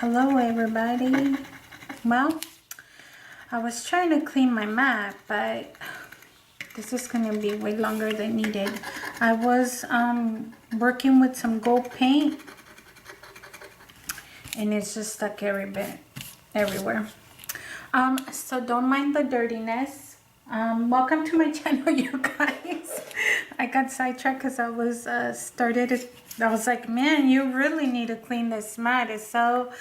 Hello everybody. Well, I was trying to clean my mat, but this is going to be way longer than needed. I was working with some gold paint and it's just stuck everywhere. So don't mind the dirtiness. Welcome to my channel, you guys. I got sidetracked because I was I was like, man, you really need to clean this mat. It's so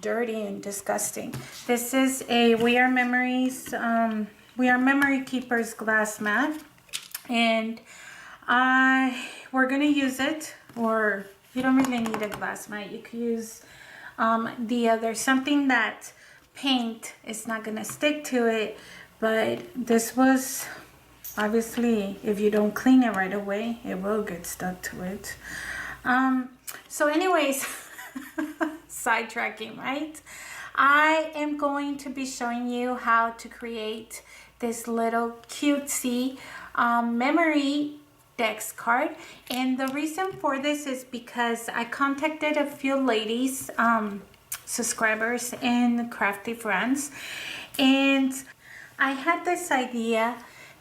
dirty and disgusting. This is a We Are Memory Keepers glass mat, and we're gonna use it. Or you don't really need a glass mat. You could use something that paint is not gonna stick to it, but this was obviously, if you don't clean it right away, it will get stuck to it. So anyways, sidetracking, right? I am going to be showing you how to create this little cutesy Memorydex card. And the reason for this is because I contacted a few ladies, subscribers and crafty friends, and I had this idea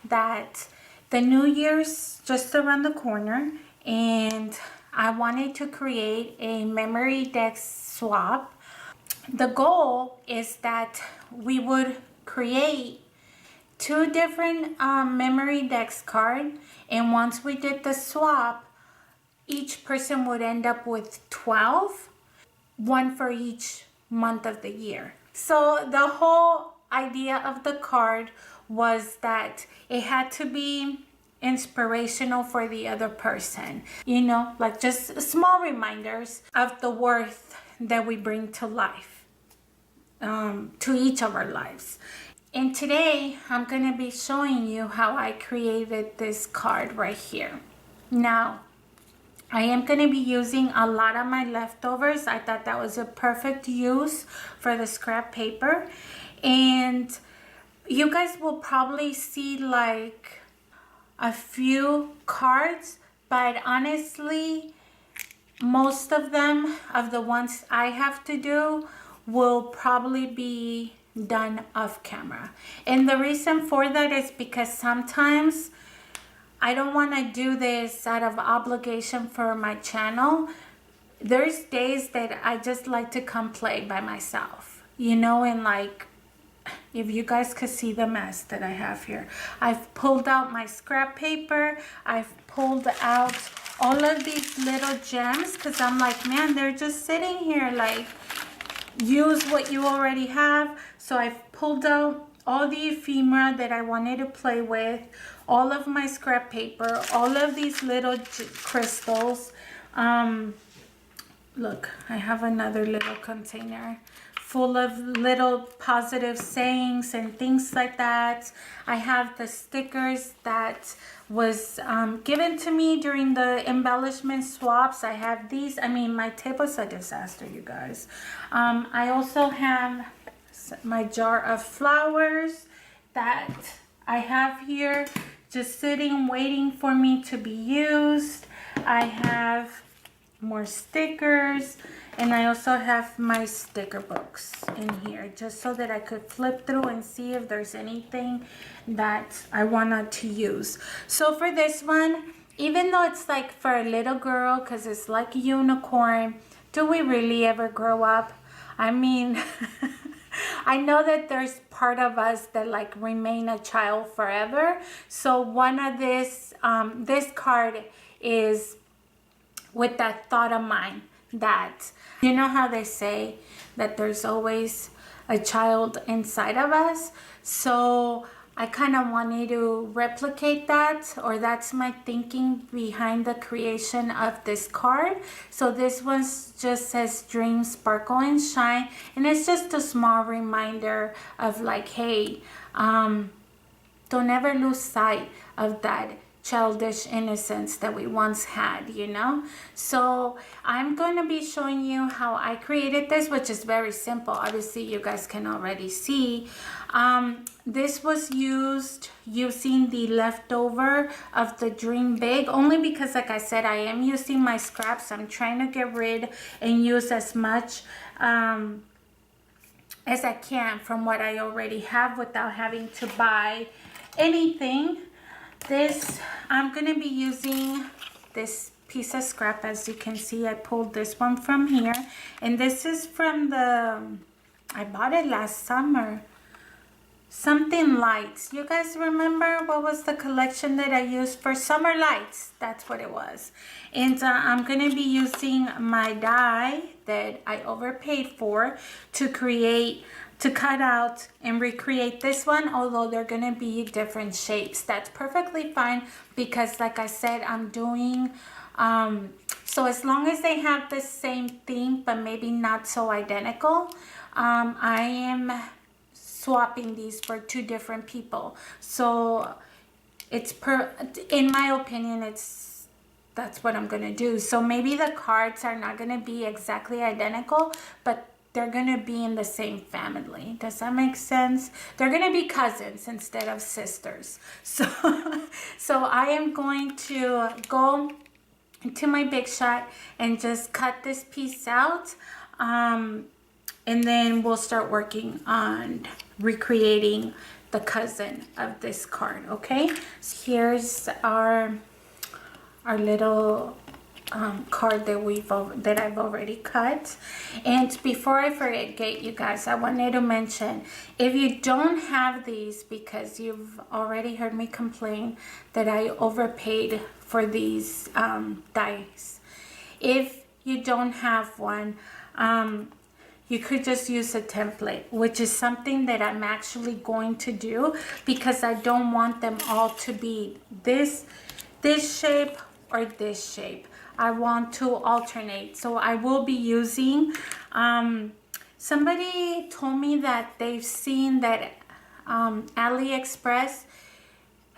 that the New Year's just around the corner, and I wanted to create a Memorydex swap. The goal is that we would create two different Memorydex cards, and once we did the swap, each person would end up with 12, one for each month of the year. So the whole idea of the card was that it had to be inspirational for the other person, you know, like just small reminders of the worth that we bring to life, to each of our lives. And today I'm going to be showing you how I created this card right here. Now, I am going to be using a lot of my leftovers. I thought that was a perfect use for the scrap paper. And you guys will probably see like a few cards, but honestly, most of them, of the ones I have to do, will probably be done off camera. And the reason for that is because sometimes I don't want to do this out of obligation for my channel. There's days that I just like to come play by myself, you know, and like, if you guys could see the mess that I have here. I've pulled out my scrap paper. I've pulled out all of these little gems because I'm like, man, they're just sitting here. Like, use what you already have. So I've pulled out all the ephemera that I wanted to play with, all of my scrap paper, all of these little crystals. Look, I have another little container full of little positive sayings and things like that. I have the stickers that was given to me during the embellishment swaps. I have these. I mean, my table's a disaster, you guys. I also have my jar of flowers that I have here just sitting waiting for me to be used. I have more stickers, and I also have my sticker books in here just so that I could flip through and see if there's anything that I wanted to use. So for this one, even though it's like for a little girl because it's like a unicorn, do we really ever grow up? I mean, I know that there's part of us that like remain a child forever. So one of this card is with that thought of mine, that you know how they say that there's always a child inside of us. So I kind of wanted to replicate that, or that's my thinking behind the creation of this card. So this one just says dream, sparkle and shine, and it's just a small reminder of like, hey, don't ever lose sight of that childish innocence that we once had, you know. So I'm going to be showing you how I created this, which is very simple. Obviously you guys can already see. This was using the leftover of the Dream Big, only because, like I said, I am using my scraps. I'm trying to get rid and use as much as I can from what I already have without having to buy anything. This, I'm going to be using this piece of scrap. As you can see, I pulled this one from here, and this is from I bought it last summer. Something Lights. You guys remember what was the collection that I used for Summer Lights? That's what it was. And I'm going to be using my die that I overpaid for to cut out and recreate this one, although they're going to be different shapes. That's perfectly fine because, like I said, I'm doing so as long as they have the same theme but maybe not so identical, I am swapping these for 2 different people. So it's in my opinion, that's what I'm gonna do. So maybe the cards are not gonna be exactly identical, but they're gonna be in the same family. Does that make sense? They're gonna be cousins instead of sisters. So I am going to go into my Big Shot and just cut this piece out, and then we'll start working on recreating the cousin of this card. Okay, so here's our little card that I've already cut. And before I forget, you guys, I wanted to mention, if you don't have these, because you've already heard me complain that I overpaid for these dies, if you don't have one, you could just use a template, which is something that I'm actually going to do because I don't want them all to be this shape or this shape. I want to alternate. So I will be using, somebody told me that they've seen that AliExpress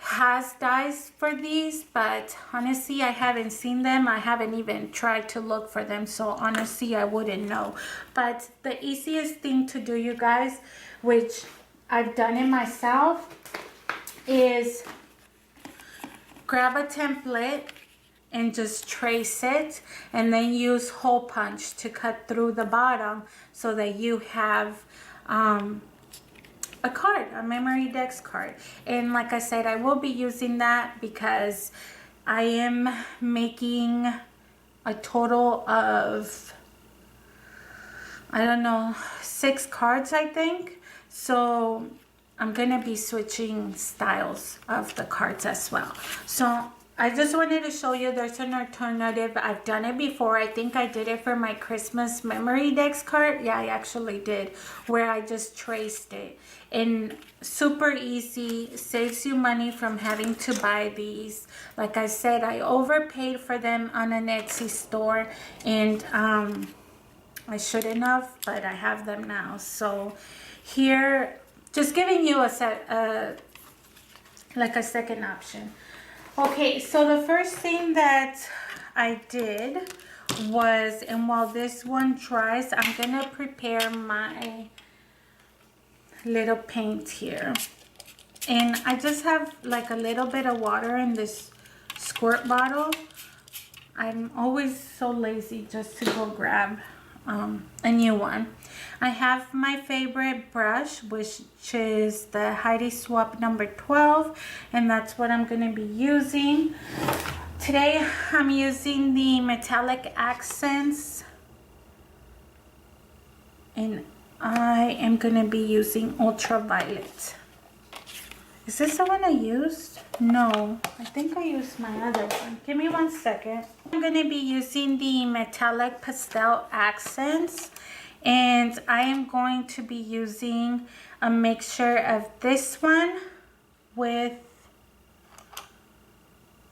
has dies for these, but honestly I haven't seen them. I haven't even tried to look for them, so honestly I wouldn't know. But the easiest thing to do, you guys, which I've done it myself, is grab a template and just trace it, and then use hole punch to cut through the bottom so that you have a card, a Memorydex card. And like I said, I will be using that because I am making a total of, I don't know, 6 cards, I think. So I'm gonna be switching styles of the cards as well. So I just wanted to show you there's an alternative. I've done it before. I think I did it for my Christmas Memorydex card. Yeah, I actually did, where I just traced it. And super easy, saves you money from having to buy these. Like I said, I overpaid for them on an Etsy store, and I shouldn't have, but I have them now. So here, just giving you like a second option. Okay, so the first thing that I did was, and while this one dries, I'm gonna prepare my little paint here. And I just have like a little bit of water in this squirt bottle. I'm always so lazy just to go grab a new one. I have my favorite brush, which is the Heidi Swap number 12, and that's what I'm going to be using. Today I'm using the metallic accents, and I am going to be using ultraviolet. Is this the one I used? No, I think I used my other one. Give me 1 second. I'm going to be using the metallic pastel accents, and I am going to be using a mixture of this one with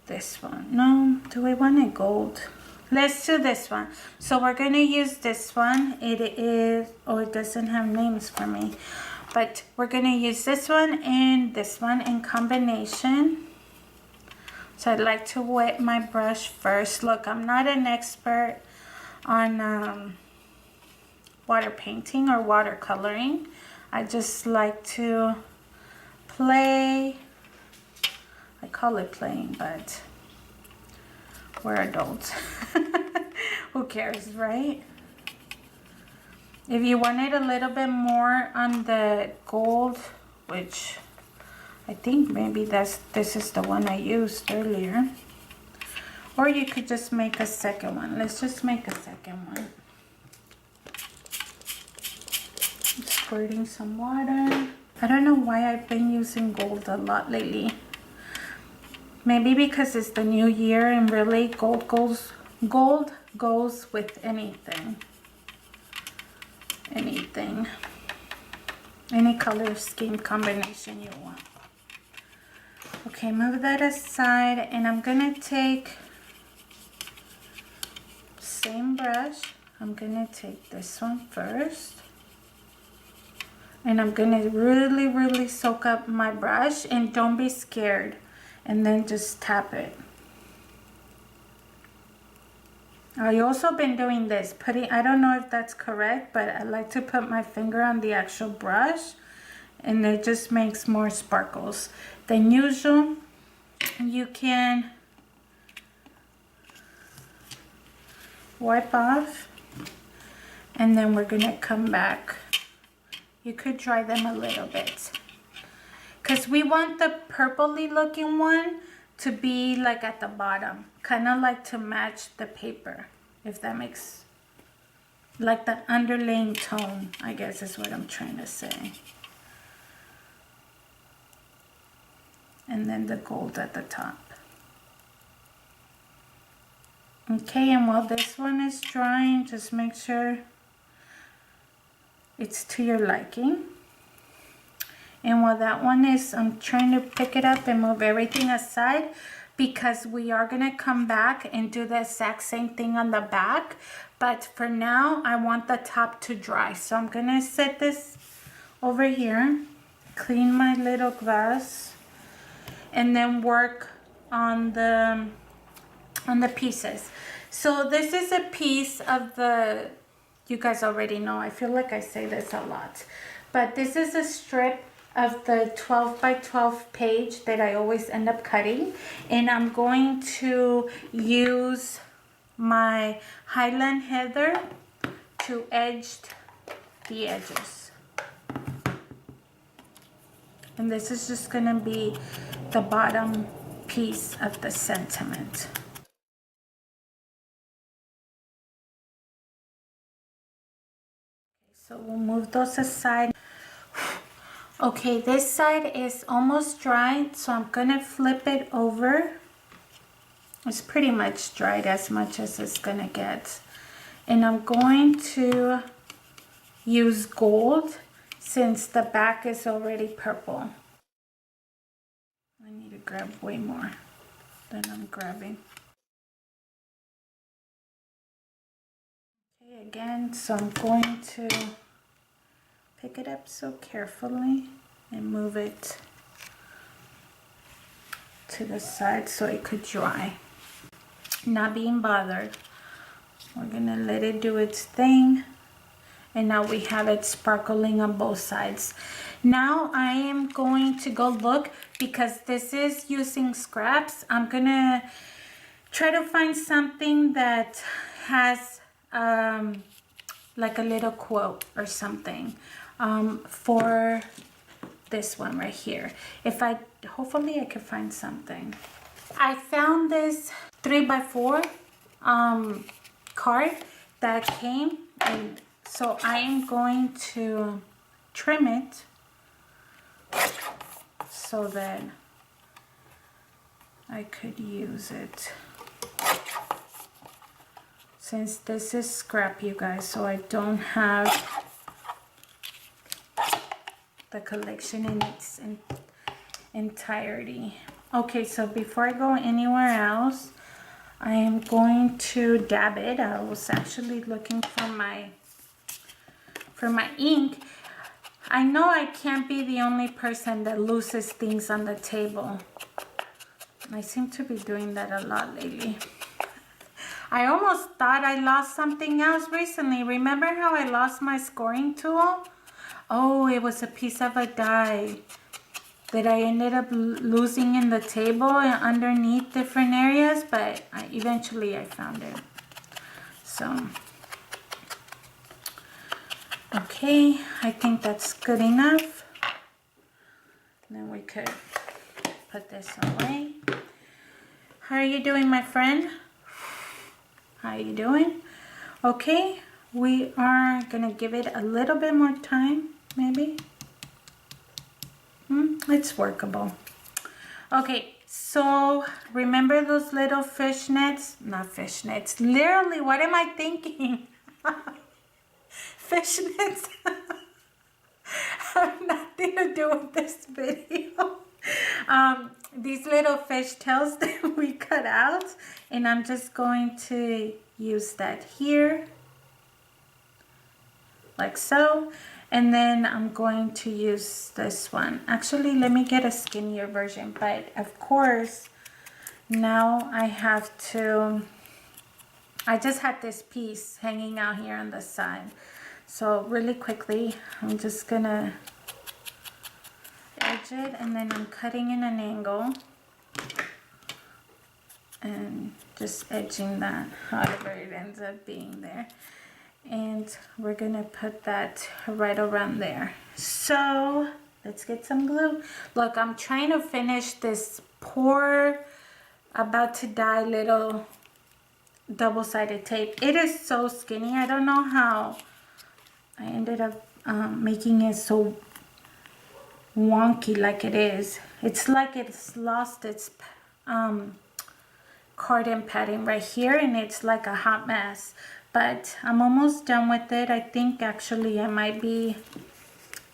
this one. No, do I want it gold? Let's do this one. So we're going to use this one. It is, oh, it doesn't have names for me. But we're going to use this one and this one in combination. So I'd like to wet my brush first. Look, I'm not an expert on water painting or watercoloring. I just like to play. I call it playing, but we're adults. Who cares, right? If you wanted a little bit more on the gold, which I think maybe this is the one I used earlier. Or you could just make a second one. Let's just make a second one. I'm squirting some water. I don't know why I've been using gold a lot lately. Maybe because it's the new year and really gold goes with anything. Anything. Any color scheme combination you want. Okay, move that aside, and I'm gonna take same brush. I'm gonna take this one first, and I'm gonna really soak up my brush, and don't be scared, and then just tap it. I also been doing this, I don't know if that's correct, but I like to put my finger on the actual brush, and it just makes more sparkles than usual. You can wipe off, and then we're gonna come back. You could dry them a little bit, because we want the purpley looking one to be like at the bottom, kind of like to match the paper, if that makes, like the underlaying tone, I guess is what I'm trying to say. And then the gold at the top. Okay, and while this one is drying, just make sure it's to your liking. And while that one is, I'm trying to pick it up and move everything aside, because we are gonna come back and do the exact same thing on the back. But for now, I want the top to dry. So I'm gonna set this over here, clean my little glass, and then work on the pieces. So this is a piece of the, you guys already know, I feel like I say this a lot, but this is a strip of the 12 by 12 page that I always end up cutting, and I'm going to use my Highland Heather to edge the edges. And this is just gonna be the bottom piece of the sentiment. So we'll move those aside. Okay, this side is almost dried, so I'm gonna flip it over. It's pretty much dried, as much as it's gonna get. And I'm going to use gold, since the back is already purple. I need to grab way more than I'm grabbing. Okay, again, so I'm going to pick it up so carefully and move it to the side so it could dry. Not being bothered. We're gonna let it do its thing. And now we have it sparkling on both sides. Now I am going to go look, because this is using scraps. I'm gonna try to find something that has like a little quote or something for this one right here. Hopefully I can find something. I found this 3x4 card that came, and so I am going to trim it so that I could use it. Since this is scrap, you guys, so I don't have the collection in its entirety. Okay, so before I go anywhere else, I am going to dab it. I was actually looking for my ink. I know I can't be the only person that loses things on the table. I seem to be doing that a lot lately. I almost thought I lost something else recently. Remember how I lost my scoring tool? Oh, it was a piece of a die that I ended up losing in the table and underneath different areas, but eventually I found it. So, okay, I think that's good enough. Then we could put this away. How are you doing, my friend? How are you doing? Okay, we are gonna give it a little bit more time, maybe. It's workable. Okay, so remember those little fishnets? Not fishnets. Literally, what am I thinking? Fishnets have nothing to do with this video. These little fish tails that we cut out, and I'm just going to use that here, like so. And then I'm going to use this one. Actually, let me get a skinnier version, but of course, now I have to, I just had this piece hanging out here on the side. So really quickly, I'm just gonna edge it, and then I'm cutting in an angle and just edging that however it ends up being there. And we're gonna put that right around there. So let's get some glue. Look, I'm trying to finish this poor, about to die little double-sided tape. It is so skinny. I don't know how I ended up making it so wonky like it is. It's like it's lost its carton padding right here, and it's like a hot mess. But I'm almost done with it. I think actually I might be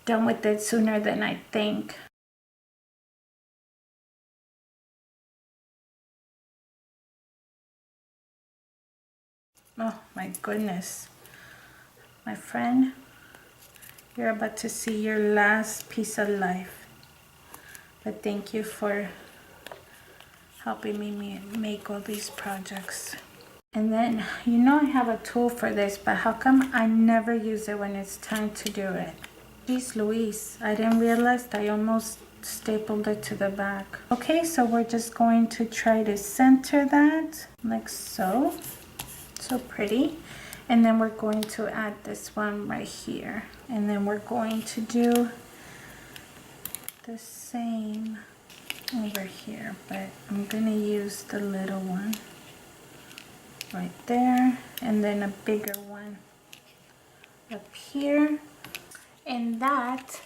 done with it sooner than I think. Oh my goodness. My friend, you're about to see your last piece of life. But thank you for helping me make all these projects. And then, you know I have a tool for this, but how come I never use it when it's time to do it? Jeez Louise, I didn't realize I almost stapled it to the back. Okay, so we're just going to try to center that, like so. So pretty. And then we're going to add this one right here. And then we're going to do the same over here, but I'm gonna use the little one right there, and then a bigger one up here. And that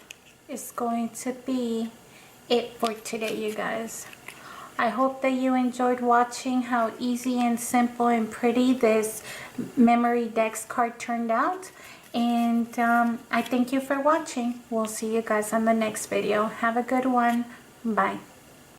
is going to be it for today, you guys. I hope that you enjoyed watching how easy and simple and pretty this Memorydex card turned out. And I thank you for watching. We'll see you guys on the next video. Have a good one. Bye.